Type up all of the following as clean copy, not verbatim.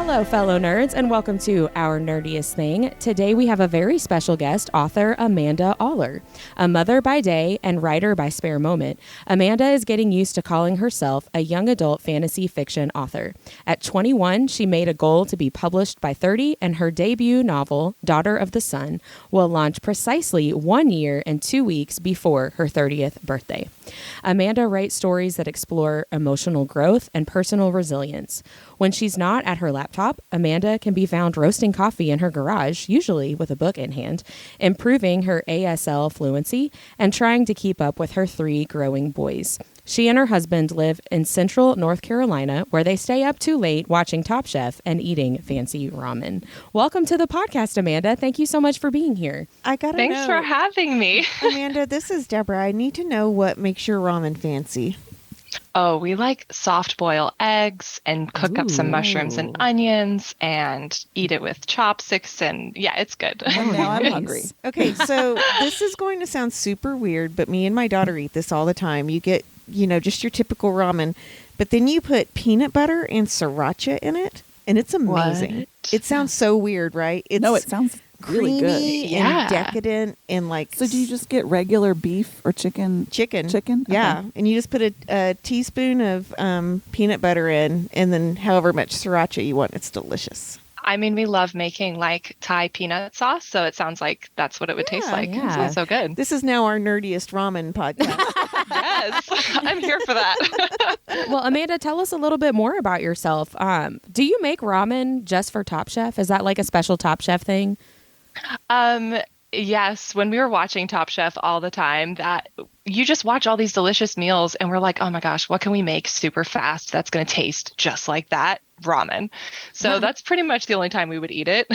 Hello, fellow nerds, and welcome to Our Nerdiest Thing. Today we have a very special guest, author Amanda Auler. A mother by day and writer by spare moment, Amanda is getting used to calling herself a young adult fantasy fiction author. At 21, she made a goal to be published by 30, and her debut novel, Daughter of the Sun, will launch precisely 1 year and 2 weeks before her 30th birthday. Amanda writes stories that explore emotional growth and personal resilience. When she's not at her laptop, Amanda can be found roasting coffee in her garage, usually with a book in hand, improving her ASL fluency, and trying to keep up with her 3 growing boys. She and her husband live in central North Carolina, where they stay up too late watching Top Chef and eating fancy ramen. Welcome to the podcast, Amanda. Thank you so much for being here. Thanks for having me. Amanda, this is Deborah. I need to know what makes your ramen fancy. Oh, we like soft boil eggs and cook up some mushrooms and onions and eat it with chopsticks. And yeah, it's good. Oh, now I'm hungry. Okay, so this is going to sound super weird, but me and my daughter eat this all the time. You get, just your typical ramen, but then you put peanut butter and sriracha in it, and it's amazing. What? It sounds so weird, right? It sounds really good. Creamy and decadent and like... So do you just get regular beef or chicken? Chicken. Yeah. Okay. And you just put a teaspoon of peanut butter in, and then however much sriracha you want. It's delicious. I mean, we love making like Thai peanut sauce, so it sounds like that's what it would taste like. Yeah. It sounds so good. This is now our nerdiest ramen podcast. Yes, I'm here for that. Well, Amanda, tell us a little bit more about yourself. Do you make ramen just for Top Chef? Is that like a special Top Chef thing? Yes, when we were watching Top Chef all the time, that you just watch all these delicious meals and we're like, oh my gosh, what can we make super fast that's going to taste just like that? Ramen. So that's pretty much the only time we would eat it.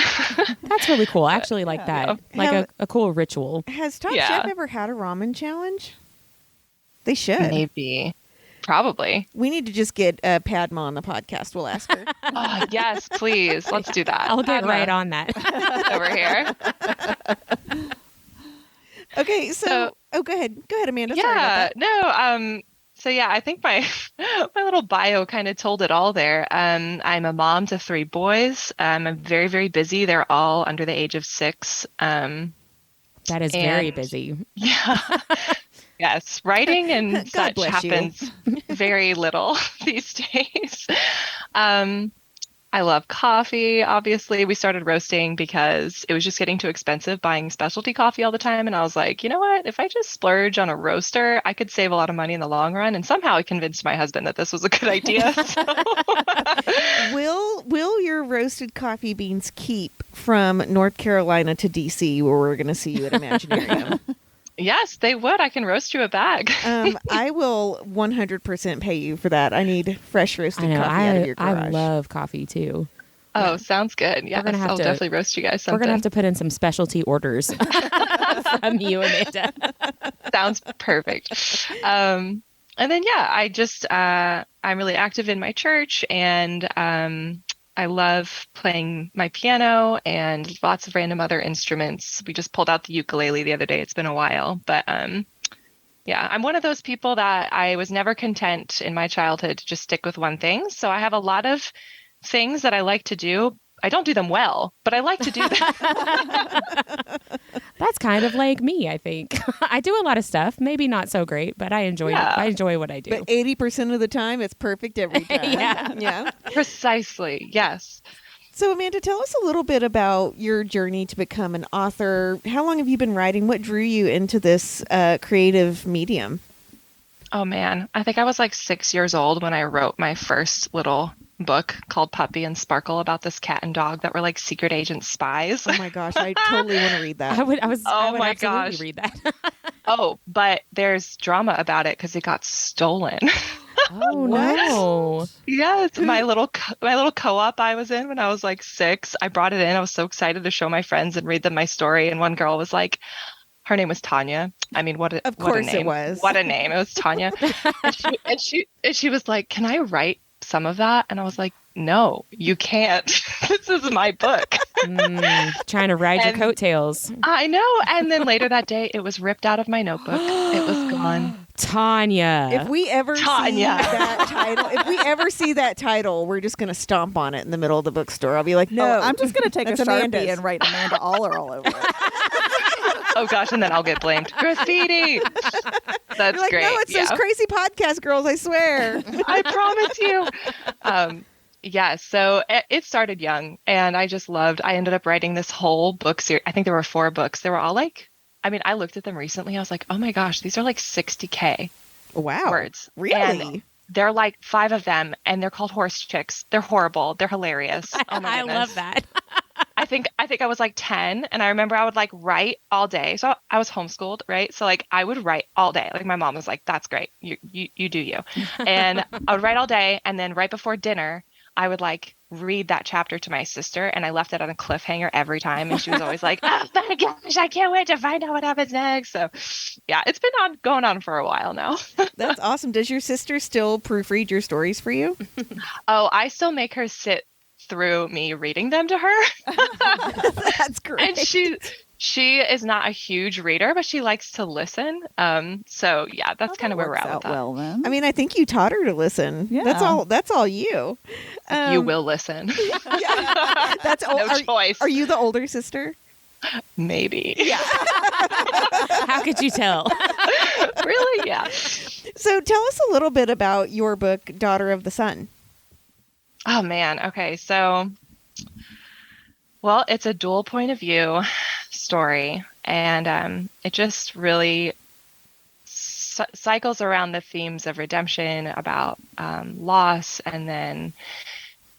That's really cool. I actually like that. Like a cool ritual. Has Top Chef ever had a ramen challenge? They should. Maybe. Probably. We need to just get Padma on the podcast. We'll ask her. Oh, yes, please. Let's do that. I'll get right on that. Over here. Okay, so go ahead, Amanda. Sorry about that. No. So yeah, I think my little bio kind of told it all there. I'm a mom to 3 boys. I'm very, very busy. They're all under the age of 6. That is very busy. Yeah. Yes, writing and such happens very little these days. I love coffee, obviously. We started roasting because it was just getting too expensive buying specialty coffee all the time. And I was like, you know what? If I just splurge on a roaster, I could save a lot of money in the long run. And somehow I convinced my husband that this was a good idea. So. Will your roasted coffee beans keep from North Carolina to DC, where we're going to see you at Imaginarium? Yes, they would. I can roast you a bag. I will 100% pay you for that. I need fresh roasted coffee out of your garage. I love coffee too. Oh, sounds good. Yeah, I'll definitely roast you guys something. We're going to have to put in some specialty orders from you, Amanda. Sounds perfect. And then, I just, I'm really active in my church, and I love playing my piano and lots of random other instruments. We just pulled out the ukulele the other day. It's been a while, but I'm one of those people that I was never content in my childhood to just stick with one thing. So I have a lot of things that I like to do. I don't do them well, but I like to do them. That's kind of like me, I think. I do a lot of stuff, maybe not so great, but I enjoy what I do. But 80% of the time, it's perfect every time. Yeah. Precisely. Yes. So, Amanda, tell us a little bit about your journey to become an author. How long have you been writing? What drew you into this creative medium? Oh, man. I think I was like 6 years old when I wrote my first little book called Puppy and Sparkle about this cat and dog that were like secret agent spies. Oh my gosh, I totally want to read that. I would absolutely read that. Oh, but there's drama about it because it got stolen. Oh no! Yes, my little co-op I was in when I was like 6. I brought it in. I was so excited to show my friends and read them my story. And one girl was like, her name was Tanya. I mean, of course it was. What a name! It was Tanya. and she was like, "Can I write some of that. And I was like, no, you can't. This is my book. Trying to ride your And- coattails. I know. And then later that day, it was ripped out of my notebook. It was gone. Tanya. If we ever see Tanya. that title, we're just going to stomp on it in the middle of the bookstore. I'll be like, no, I'm just going to take a that's Sharpie Amanda's. and write Amanda Auler all over it. Oh gosh, and then I'll get blamed. Graffiti. That's You're like, great. no, it's those crazy podcast girls, I swear. I promise you. Yeah, so it started young, and I ended up writing this whole book series. I think there were 4 books. They were all like, I looked at them recently. I was like, oh my gosh, these are like 60K Wow. words. Really? And they're like 5 of them, and they're called Horse Chicks. They're horrible. They're hilarious. Oh my I goodness. love that. I think I was like 10, and I remember I would like write all day. So I was homeschooled, right? So like I would write all day. Like my mom was like, "That's great, you do you." And I would write all day, and then right before dinner, I would like read that chapter to my sister, and I left it on a cliffhanger every time, and she was always like, "Oh my gosh, I can't wait to find out what happens next." So yeah, it's been going on for a while now. That's awesome. Does your sister still proofread your stories for you? Oh, I still make her sit through me reading them to her. That's great. And she is not a huge reader, but she likes to listen. So yeah, that's kind of where we're at with that. Well, then. I mean, I think you taught her to listen. Yeah. That's all you. You will listen. Yeah. That's No choice. Are you the older sister? Maybe. Yeah. How could you tell? Really? Yeah. So tell us a little bit about your book, Daughter of the Sun. Oh man. Okay. So, well, it's a dual point of view story, and it just really cycles around the themes of redemption, about loss, and then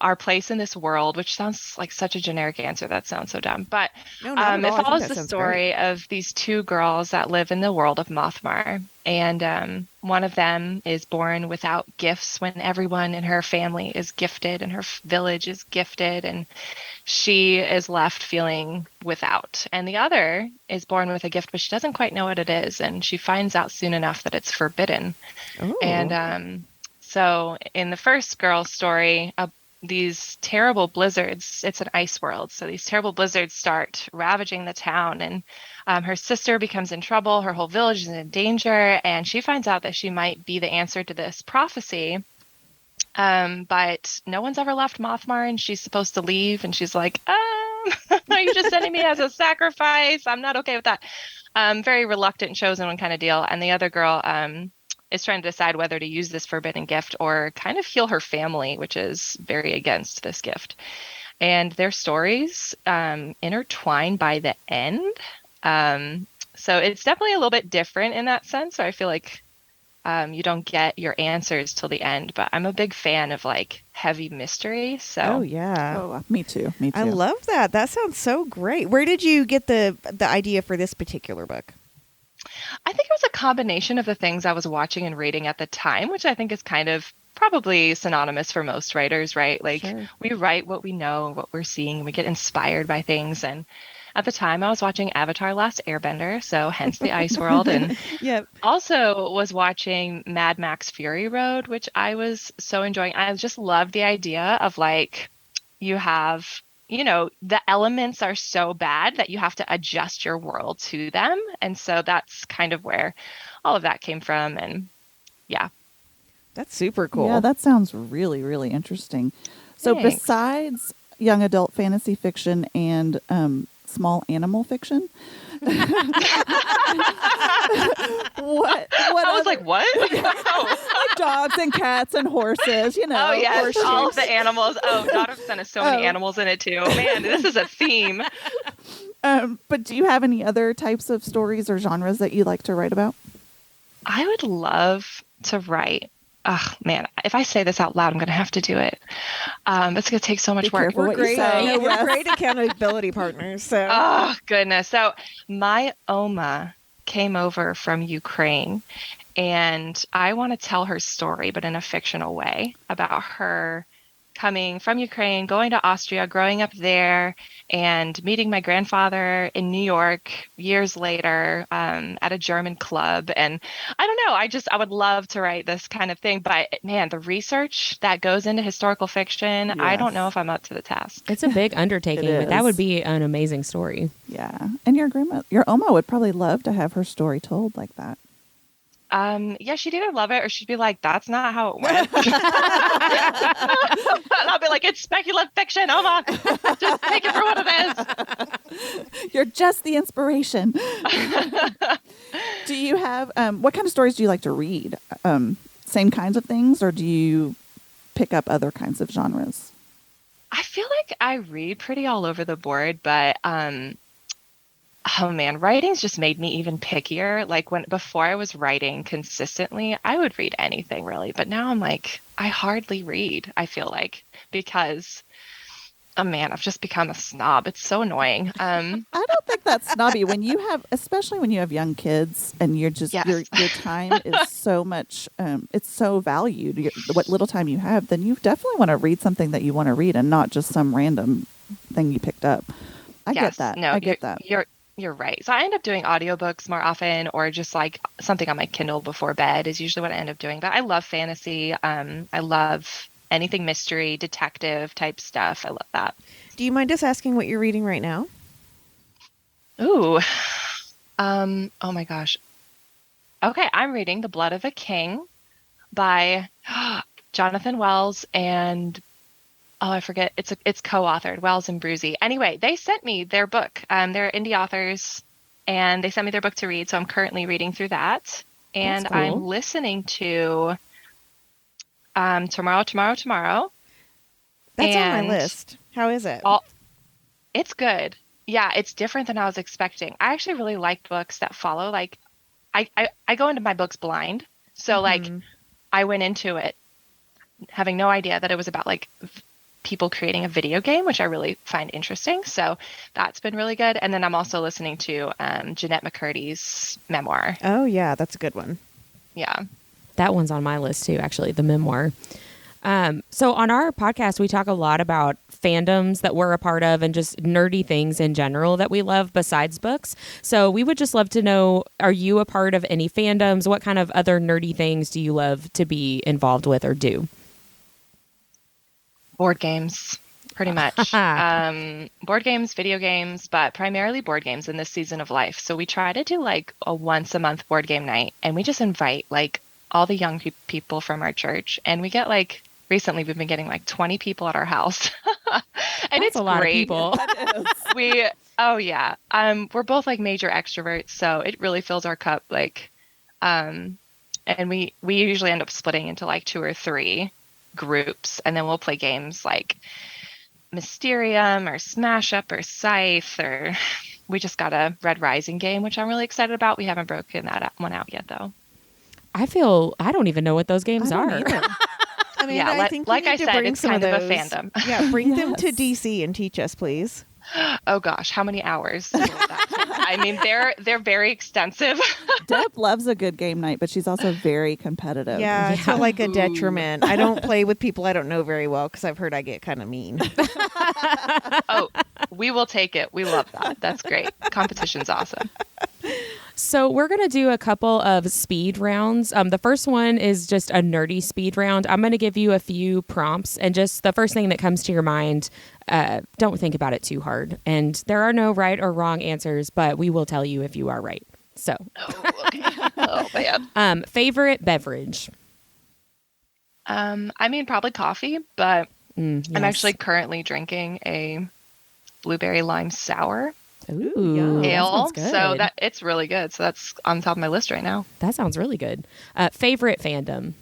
our place in this world, which sounds like such a generic answer. That sounds so dumb. But No, not at all. I it think follows that the sounds story great. of these 2 girls that live in the world of Mothmar. And one of them is born without gifts when everyone in her family is gifted and her village is gifted, and she is left feeling without. And the other is born with a gift, but she doesn't quite know what it is. And she finds out soon enough that it's forbidden. Oh. And so in the first girl's story, these terrible blizzards, it's an ice world, so these terrible blizzards start ravaging the town, and her sister becomes in trouble, her whole village is in danger, and she finds out that she might be the answer to this prophecy. But no one's ever left Mothmar, and she's supposed to leave, and she's like, are you just sending me as a sacrifice? I'm not okay with that. Very reluctant chosen one kind of deal. And the other girl is trying to decide whether to use this forbidden gift or kind of heal her family, which is very against this gift. And their stories intertwine by the end. So it's definitely a little bit different in that sense. So I feel like you don't get your answers till the end, but I'm a big fan of like heavy mystery. So Oh yeah. Oh, me too. Me too. I love that. That sounds so great. Where did you get the idea for this particular book? I think it was a combination of the things I was watching and reading at the time, which I think is kind of probably synonymous for most writers, right? Like Sure. we write what we know, what we're seeing, we get inspired by things. And at the time I was watching Avatar Last Airbender, so hence the ice world, and Yep. also was watching Mad Max Fury Road, which I was so enjoying. I just love the idea of like you have, the elements are so bad that you have to adjust your world to them. And so that's kind of where all of that came from. And yeah. That's super cool. Yeah, that sounds really, really interesting. So Thanks. besides young adult fantasy fiction and small animal fiction, what I was like, what? like dogs and cats and horses, Oh, yes, horse all of chicks. the animals. Oh, Daughter of the Sun has so many animals in it too. Man, this is a theme. But do you have any other types of stories or genres that you like to write about? I would love to write. Oh, man, if I say this out loud, I'm going to have to do it. It's going to take so much Be work. careful We're what you great. say. No, we're Yes. great accountability partners. So Oh, goodness. So my Oma came over from Ukraine, and I want to tell her story, but in a fictional way, about her coming from Ukraine, going to Austria, growing up there, and meeting my grandfather in New York years later at a German club. And I don't know, I would love to write this kind of thing. But man, the research that goes into historical fiction, I don't know if I'm up to the task. It's a big undertaking, It but that is. would be an amazing story. Yeah. And your Oma would probably love to have her story told like that. Yeah, she'd either love it or she'd be like, that's not how it went. And I'll be like, it's speculative fiction, Oma. Just take it for what it is. You're just the inspiration. Do you have, what kind of stories do you like to read? Same kinds of things, or do you pick up other kinds of genres? I feel like I read pretty all over the board, but oh man, writing's just made me even pickier. Like before I was writing consistently, I would read anything really, but now I'm like, I hardly read, I feel like, because oh man, I've just become a snob. It's so annoying. I don't think that's snobby when you have, especially when you have young kids and you're just, Yes. your time is so much, it's so valued. What little time you have, then you definitely want to read something that you want to read and not just some random thing you picked up. I get that. No, I get that. You're right. So I end up doing audiobooks more often, or just like something on my Kindle before bed is usually what I end up doing. But I love fantasy. I love anything mystery, detective type stuff. I love that. Do you mind us asking what you're reading right now? Ooh. Oh my gosh. Okay, I'm reading The Blood of a King by Jonathan Wells and I forget. It's co-authored, Wells and Bruzy. Anyway, they sent me their book. They're indie authors, and they sent me their book to read. So I'm currently reading through that, and cool. I'm listening to Tomorrow. That's on my list. How is it? It's good. Yeah, it's different than I was expecting. I actually really like books that follow. Like, I go into my books blind, so like I went into it having no idea that it was about like people creating a video game, which I really find interesting. So that's been really good. And then I'm also listening to Jeanette McCurdy's memoir. Oh, yeah, that's a good one. Yeah. That one's on my list too, actually, the memoir. So on our podcast, we talk a lot about fandoms that we're a part of and just nerdy things in general that we love besides books. So we would just love to know, are you a part of any fandoms? What kind of other nerdy things do you love to be involved with or do? Board games, pretty much. Board games, video games, but primarily board games in this season of life. So we try to do like a once a month board game night, and we just invite like all the young people from our church. And we get like, recently we've been getting like 20 people at our house. And it's a lot great. of people. We're both like major extroverts, so it really fills our cup. Like, and we usually end up splitting into like 2 or 3 groups, and then we'll play games like Mysterium or Smash Up or Scythe, or we just got a Red Rising game, which I'm really excited about. We haven't broken that one out yet, though. I don't even know what those games are. I mean, Yeah, I think like you I need to said, bring it's some kind of those. a fandom. Yeah, bring them to Yes. DC and teach us, please. Oh gosh, how many hours? Will that take? I mean, they're very extensive. Deb loves a good game night, but she's also very competitive. Yeah, I feel like a Ooh. detriment. I don't play with people I don't know very well because I've heard I get kind of mean. Oh, we will take it. We love that. That's great. Competition's awesome. So we're going to do a couple of speed rounds. The first one is just a nerdy speed round. I'm going to give you a few prompts, and just the first thing that comes to your mind, don't think about it too hard. And there are no right or wrong answers, but we will tell you if you are right. So, Oh, okay. Oh, man. Favorite beverage? I mean, probably coffee, but Yes. I'm actually currently drinking a blueberry lime sour Ooh, yum. that ale. sounds good. So that it's really good. So that's on top of my list right now. That sounds really good. Favorite fandom?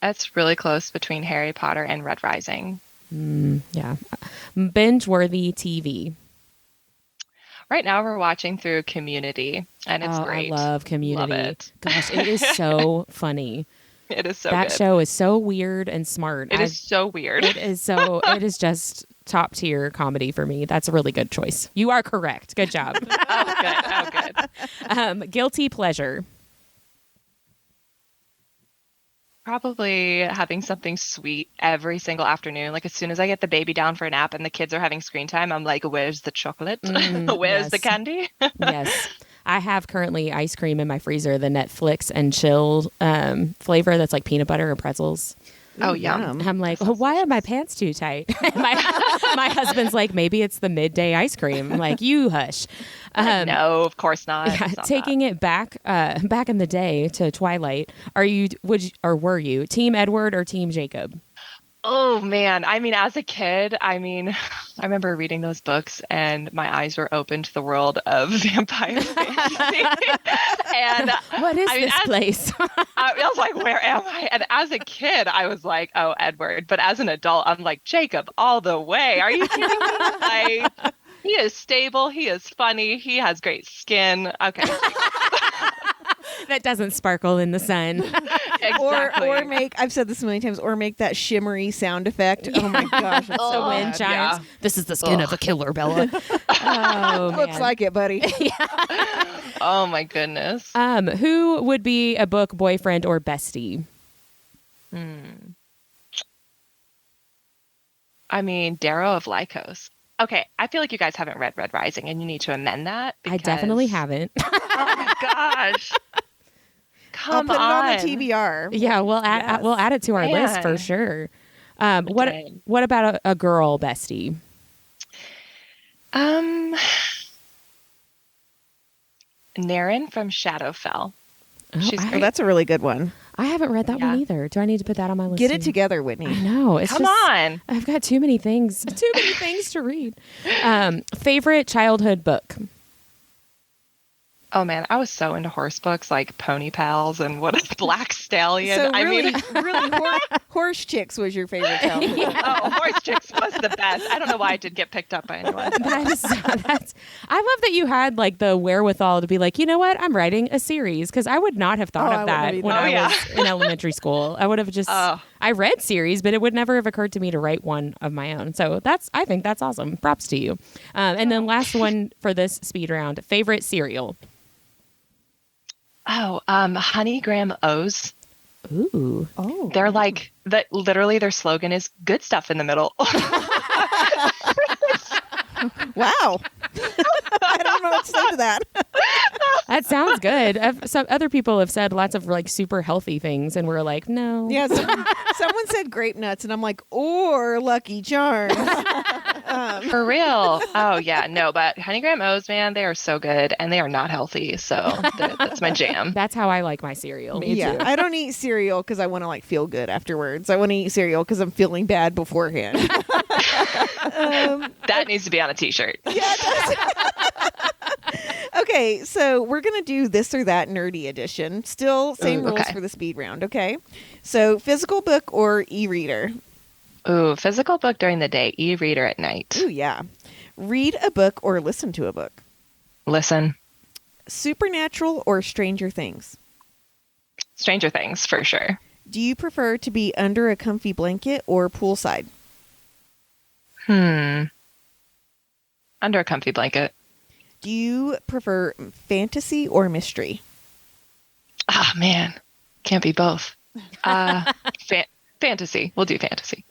That's really close between Harry Potter and Red Rising. Yeah. Binge-worthy TV. Right now we're watching through Community, and it's great. I love Community. Love it. Gosh, it is so funny. It is so That good. show is so weird and smart. It is so weird. It is just top tier comedy for me. That's a really good choice. You are correct. Good job. Oh, good. Oh, good. Guilty pleasure. Probably having something sweet every single afternoon. Like as soon as I get the baby down for a nap and the kids are having screen time, I'm like, where's the chocolate? Where's the yes. candy? Yes. I have currently ice cream in my freezer, the Netflix and chill flavor that's like peanut butter or pretzels. Oh, yum. I'm like, well, why are my pants too tight? my husband's like, maybe it's the midday ice cream. I'm like, you hush. No, of course not. Yeah, It's not taking it back in the day to Twilight. Were you Team Edward or Team Jacob? Oh man, I mean, as a kid, I remember reading those books and my eyes were open to the world of vampire fantasy. And What is this place? I was like, where am I? And as a kid, I was like, oh, Edward. But as an adult, I'm like, Jacob all the way. Are you kidding me? Like, he is stable. He is funny. He has great skin. Okay. That doesn't sparkle in the sun. Exactly. Or make, I've said this a million times, or make that shimmery sound effect. Oh my gosh. It's so The wind bad. chimes. Yeah. This is the skin of a killer, Bella. Oh, Looks man. like it, buddy. Oh my goodness. Who would be a book boyfriend or bestie? I mean, Darrow of Lycos. Okay, I feel like you guys haven't read Red Rising, and you need to amend that. I definitely because- haven't. Oh my gosh! I'll Come put it on the on. TBR. Yeah, we'll add it to our list for Man. sure. Okay. What about a girl bestie? Naren from Shadowfell. Oh, She's I, great. That's a really good one. I haven't read that one Yeah. either. Do I need to put that on my list? Get it too? together, I Whitney. know. It's Come just, on. I've got too many things. Too many things to read. Favorite childhood book? Oh man, I was so into horse books like Pony Pals and what a Black Stallion. So I really, mean, really, Horse Chicks was your favorite childhood book. oh, Horse Chicks was the best. I don't know why it did get picked up by anyone. That's I love that you had like the wherewithal to be like, you know what, I'm writing a series, because I would not have thought Oh, I of wouldn't that have when either. I Oh, yeah. was in elementary school. I would have just Oh. I read series, but it would never have occurred to me to write one of my own. So I think that's awesome. Props to you. And then last one for this speed round: favorite cereal. Oh, Honey Graham O's. Ooh. Oh, They're like that. Literally, their slogan is "Good stuff in the middle." wow. I don't know what to say to that. That sounds good. Some other people have said lots of like super healthy things, and we're like, no. Yeah, someone said grape nuts, and I'm like, or Lucky Charms. For real. Oh yeah, no, but Honey Graham O's, man, they are so good, and they are not healthy. So that's my jam. That's how I like my cereal. Yeah, I don't eat cereal because I want to like feel good afterwards. I want to eat cereal because I'm feeling bad beforehand. That needs to be on a T-shirt. Yeah, it does. Okay, so we're going to do this or that nerdy edition. Still same Ooh, rules okay. for the speed round, okay? So physical book or e-reader? Ooh, physical book during the day, e-reader at night. Ooh, yeah. Read a book or listen to a book? Listen, Supernatural or Stranger Things? Stranger Things for sure. Do you prefer to be under a comfy blanket or poolside? Under a comfy blanket. Do you prefer fantasy or mystery? Ah, man, can't be both. Fantasy. We'll do fantasy.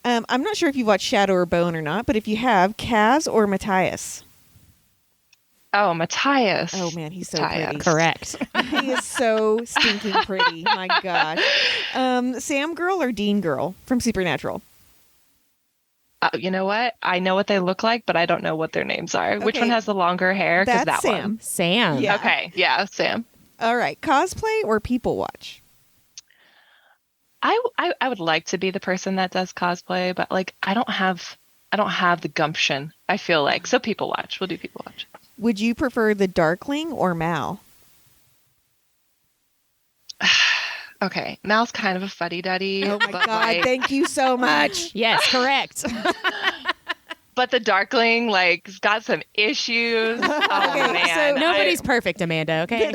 I'm not sure if you've watched Shadow or Bone or not, but if you have, Kaz or Matthias? Oh, Matthias. Oh, man, he's so Matthias. pretty. Correct. He is so stinking pretty. My gosh. Sam Girl or Dean Girl from Supernatural? You know what? I know what they look like, but I don't know what their names are. Which Okay. one has the longer hair? 'Cause That's that Sam. one. Sam. Yeah. Okay. Yeah, Sam. All right. Cosplay or people watch? I would like to be the person that does cosplay, but like I don't have the gumption. I feel like so people watch. We'll do people watch. Would you prefer the Darkling or Mal? Okay, Mal's kind of a fuddy-duddy. Oh, my but, God. like, Thank you so much. Yes, correct. but the Darkling like has got some issues. Oh Okay, man, so Nobody's perfect, Amanda, okay?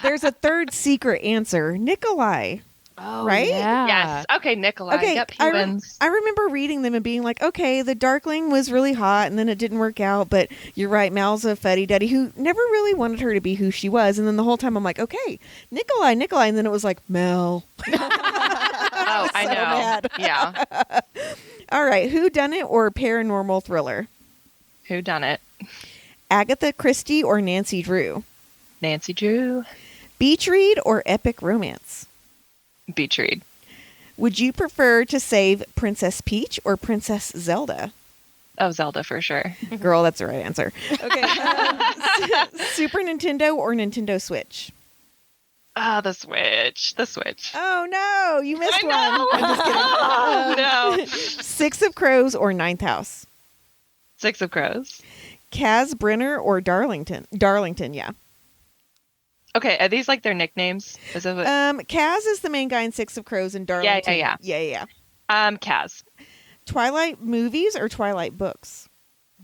There's a third secret answer. Nikolai. Oh, right? Yeah. Yes. Okay, Nikolai. Okay, Yep, he wins. I remember reading them and being like, okay, the Darkling was really hot and then it didn't work out, but you're right, Mal's a fuddy-duddy who never really wanted her to be who she was. And then the whole time I'm like, okay, Nikolai. And then it was like, Mel. Oh, I so know. mad. Yeah. All right, whodunit or paranormal thriller? Who done it? Agatha Christie or Nancy Drew? Nancy Drew. Beach read or epic romance? Beach read. Would you prefer to save Princess Peach or Princess Zelda? Oh, Zelda for sure. Girl, that's the right answer. Okay. Super Nintendo or Nintendo Switch? Ah, the Switch. The Switch. Oh, no. You missed I one. know. I'm just kidding. Oh, no. Six of Crows or Ninth House? Six of Crows. Kaz Brenner or Darlington? Darlington, yeah. Okay, are these like their nicknames? Is it what? Kaz is the main guy in Six of Crows and Darlington. Yeah. Yeah. Kaz. Twilight movies or Twilight books?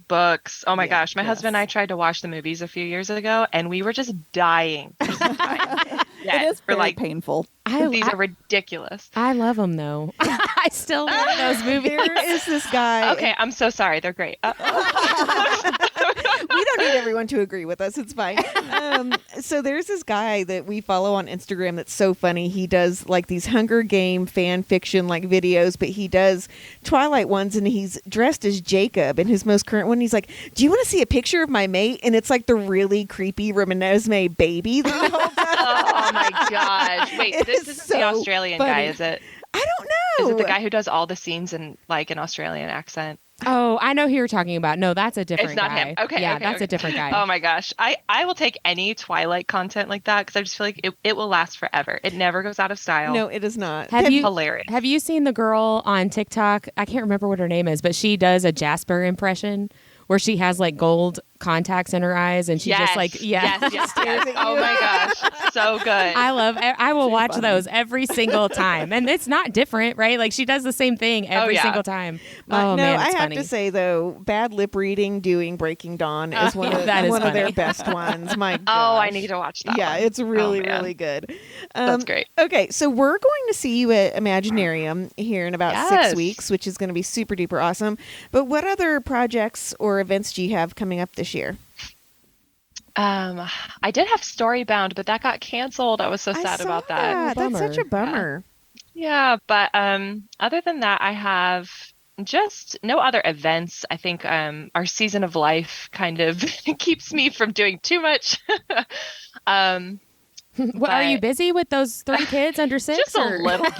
Books. Oh my Yeah, gosh. My yes. husband and I tried to watch the movies a few years ago and we were just dying. It is we're very like, painful. these are ridiculous. I love them though. I still love those movies. There is this guy. Okay, I'm so sorry. They're great. We don't need everyone to agree with us. It's fine. So there's this guy that we follow on Instagram that's so funny. He does like these Hunger Game fan fiction like videos, but he does Twilight ones and he's dressed as Jacob. In his most current one, he's like, do you want to see a picture of my mate? And it's like the really creepy Renesmee baby. Oh my gosh. Wait, It this is isn't the so Australian funny. guy, is it? I don't know. Is it the guy who does all the scenes in like an Australian accent? Oh, I know who you're talking about. No, that's a different It's not guy. him. Okay. Yeah, okay, that's okay. a different guy. Oh my gosh. I will take any Twilight content like that because I just feel like it will last forever. It never goes out of style. No, it is not. Have It's you hilarious. Have you seen the girl on TikTok? I can't remember what her name is, but she does a Jasper impression where she has like gold contacts in her eyes and she just like yes. Oh my gosh. So good. I will watch funny. those every single time. And it's not different, right? Like she does the same thing every yeah. single time. No, Oh man, I it's have funny. to say though, bad lip reading doing Breaking Dawn is one yeah, of that is one of their funny. best ones. My Oh, I gosh. need to watch that Yeah, one. it's really, man. really good. That's great. Okay, so we're going to see you at Imaginarium here in about 6 Yes. weeks, which is going to be super duper awesome. But what other projects or events do you have coming up this year? I did have Storybound, but that got canceled. I was so sad about that. That's such a Bummer. bummer. Yeah, but other than that, I have just no other events. I think our season of life kind of keeps me from doing too much. What, are you but- busy with those 3 kids under 6? Just a or? little bit.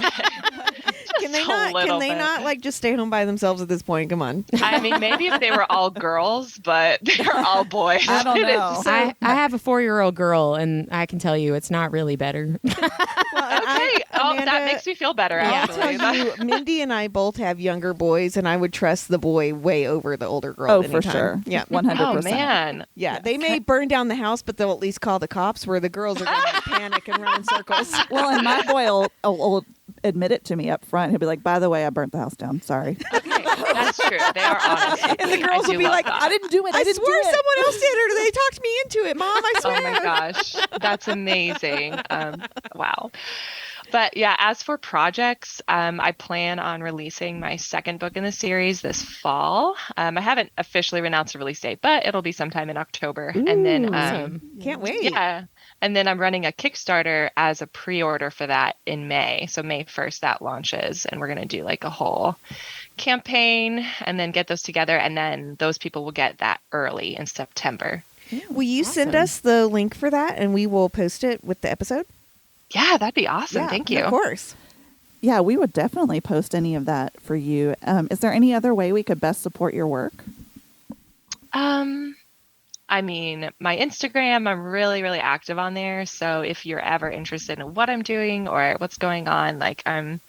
Can they Just a not? Can little they bit. not like just stay home by themselves at this point? Come on. I mean, maybe if they were all girls, but they're all boys. I don't It is know. so- I have a 4-year-old girl, and I can tell you it's not really better. okay. That makes me feel better. I'll Actually. tell you, Mindy and I both have younger boys, and I would trust the boy way over the older girl. Oh, at for any time. sure. Yeah, 100%. Oh man. yeah. They may burn down the house, but they'll at least call the cops. Where the girls are going to panic and run in circles. Well, and my boy will admit it to me up front. He'll be like, by the way, I burnt the house down. Sorry. Okay, that's true. They are honest. with And the me. girls I do will be love like, that. I didn't do it. I didn't swear do it. someone else did, or they talked me into it, Mom. I Oh swear. my gosh, that's amazing. Wow. But yeah, as for projects, I plan on releasing my second book in the series this fall. I haven't officially announced a release date, but it'll be sometime in October. And then, Awesome. Can't wait. yeah. And then I'm running a Kickstarter as a pre-order for that in May. So May 1st that launches, and we're going to do like a whole campaign and then get those together. And then those people will get that early in September. Will you send Awesome. us the link for that, and we will post it with the episode? Yeah, that'd be awesome. Yeah, Thank you. Of course. Yeah, we would definitely post any of that for you. Is there any other way we could best support your work? I mean, my Instagram, I'm really, really active on there. So if you're ever interested in what I'm doing or what's going on, like I'm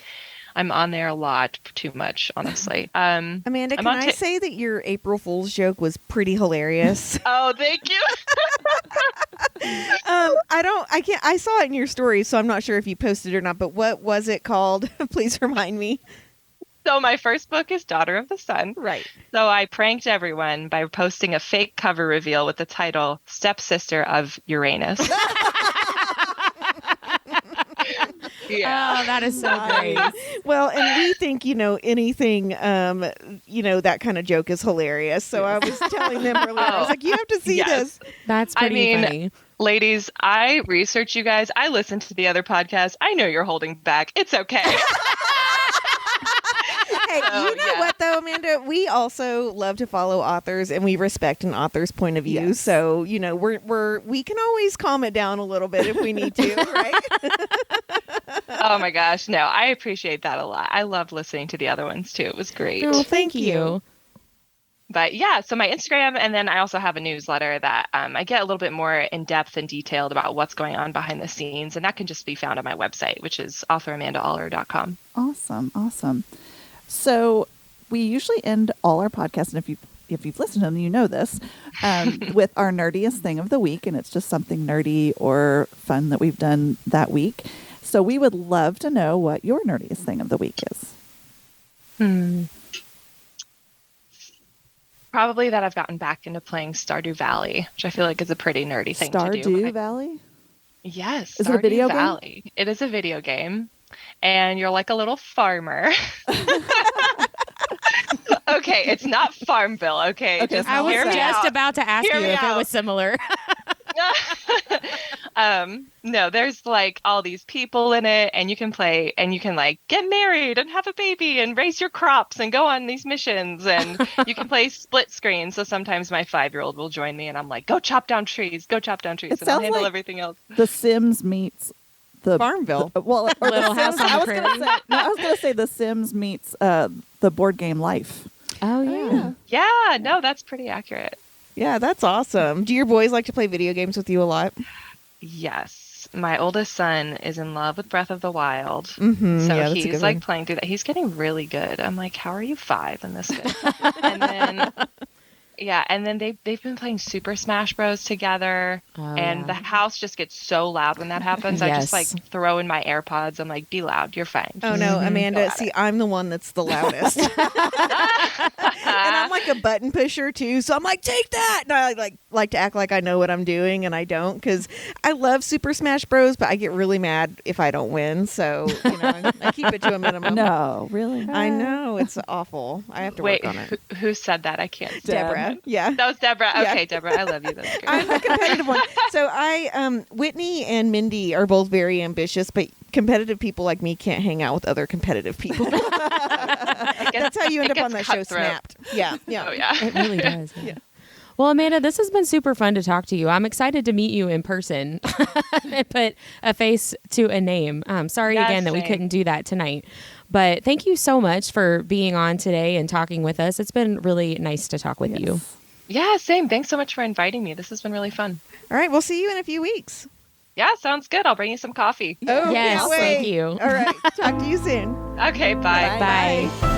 on there a lot, too much, honestly. Amanda, I'm can on I say that your April Fool's joke was pretty hilarious? Oh, thank you. I saw it in your story, so I'm not sure if you posted it or not, but what was it called? Please remind me. So my first book is Daughter of the Sun. Right. So I pranked everyone by posting a fake cover reveal with the title Stepsister of Uranus. Yeah. Oh, that is so great. Well, and we think, anything, that kind of joke is hilarious. So I was telling them earlier, I was like, you have to see this. That's pretty funny. Ladies, I research you guys. I listen to the other podcasts. I know you're holding back. It's okay. Hey, you know what though, Amanda? We also love to follow authors, and we respect an author's point of view. Yes. So we can always calm it down a little bit if we need to, right? Oh my gosh, no, I appreciate that a lot. I loved listening to the other ones too. It was great. Oh, thank you. But yeah, so my Instagram, and then I also have a newsletter that I get a little bit more in depth and detailed about what's going on behind the scenes, and that can just be found on my website, which is authoramandaauler.com. Awesome. So we usually end all our podcasts, and if you've listened to them, you know this, with our nerdiest thing of the week, and it's just something nerdy or fun that we've done that week. So we would love to know what your nerdiest thing of the week is. Probably that I've gotten back into playing Stardew Valley, which I feel like is a pretty nerdy thing to do. Stardew Valley? Yes. Is it a video Valley. Game? It is a video game. And you're like a little farmer. Okay, it's not Farmville, okay? Just I was hear me just out. about to ask Hear you me if it out. was similar. No, there's like all these people in it, and you can play, and you can like get married and have a baby and raise your crops and go on these missions, and you can play split screen. So sometimes my 5-year-old will join me, and I'm like, go chop down trees, It and I'll handle sounds like everything else. The Sims meets the Farmville. Or Little the House Sims, on the Prairie. I was going to say The Sims meets the board game Life. Oh, yeah. Yeah, no, that's pretty accurate. Yeah, that's awesome. Do your boys like to play video games with you a lot? Yes. My oldest son is in love with Breath of the Wild. Mm-hmm. So Yeah, that's a he's good like one. playing through that. He's getting really good. I'm like, how are you 5 in this game? And then, and then they've been playing Super Smash Bros. Together. Oh, And yeah. the house just gets so loud when that happens. I just like Yes. throw in my AirPods. I'm like, be loud. You're fine. Oh no, Amanda! See, I'm the one that's the loudest, and I'm like a button pusher too. So I'm like, take that, and I like to act like I know what I'm doing, and I don't, because I love Super Smash Bros. But I get really mad if I don't win. So I keep it to a minimum. No, really? I know it's awful. I have to Wait, work on it. who said that? I can't. Deborah, yeah. That was Deborah. Yeah. Okay, Deborah, I love you. That's great. I'm the competitive one. So Whitney and Mindy are both very ambitious, but competitive people like me can't hang out with other competitive people. That's how you end up on that show, Snapped. Yeah. Oh, yeah. It really does. Yeah. Well, Amanda, this has been super fun to talk to you. I'm excited to meet you in person and put a face to a name. Sorry Yes, again that we same. couldn't do that tonight. But thank you so much for being on today and talking with us. It's been really nice to talk with you. Yeah, same. Thanks so much for inviting me. This has been really fun. All right, we'll see you in a few weeks. Yeah, sounds good. I'll bring you some coffee. Oh, Yes, can't wait. thank you. All right, talk to you soon. Okay, bye. Bye.